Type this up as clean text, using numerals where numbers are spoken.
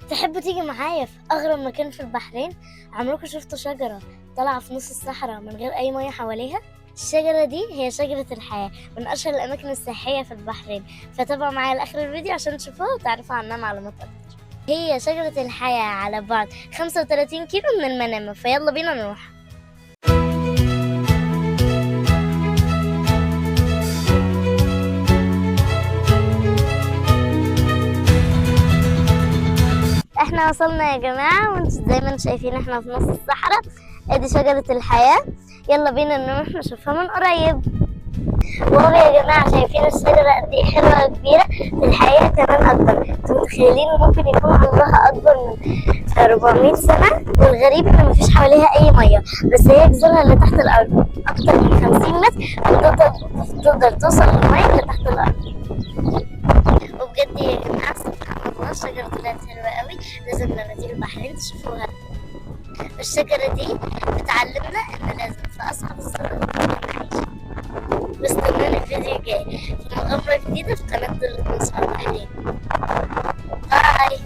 تحبوا تيجي معايا في أغرب مكان في البحرين؟ عمركم شفتوا شجرة طالعة في نص الصحراء من غير أي مية حواليها؟ الشجرة دي هي شجرة الحياة، من أشهر الأماكن السياحية في البحرين، فتابعوا معايا لآخر الفيديو عشان تشوفوها وتعرفوا عنها معلومات أكتر. هي شجرة الحياة على بعد 35 كيلو من المنامة، فيلا بينا نروح. احنا وصلنا يا جماعة، وانتوا زي ما انتوا شايفين احنا في نص الصحراء. ادي شجرة الحياة، يلا بينا نروح نشوفها من قريب. وهو يا جماعة شايفين الشجرة قد ايه حلوة كبيرة، في الحقيقة كمان أكبر. انتوا متخيلين ممكن يكون عمرها أكبر من 400 سنة، والغريب إن مفيش حواليها أي مية، بس هي جذورها اللي تحت الأرض أكتر من 50 متر، وتقدر توصل للمية اللي تحت الأرض. وبجد يا جماعة سبحان الله الشجرة طلعت حلوة قوي، لازم لما تيجي البحرين تشوفوها. الشجرة دي بتعلمنا إن لازم في أصعب الظروف نكون عايشين. واستنوني الفيديو الجاي في مغامرة جديدة في قناة ظل البحرين. باي.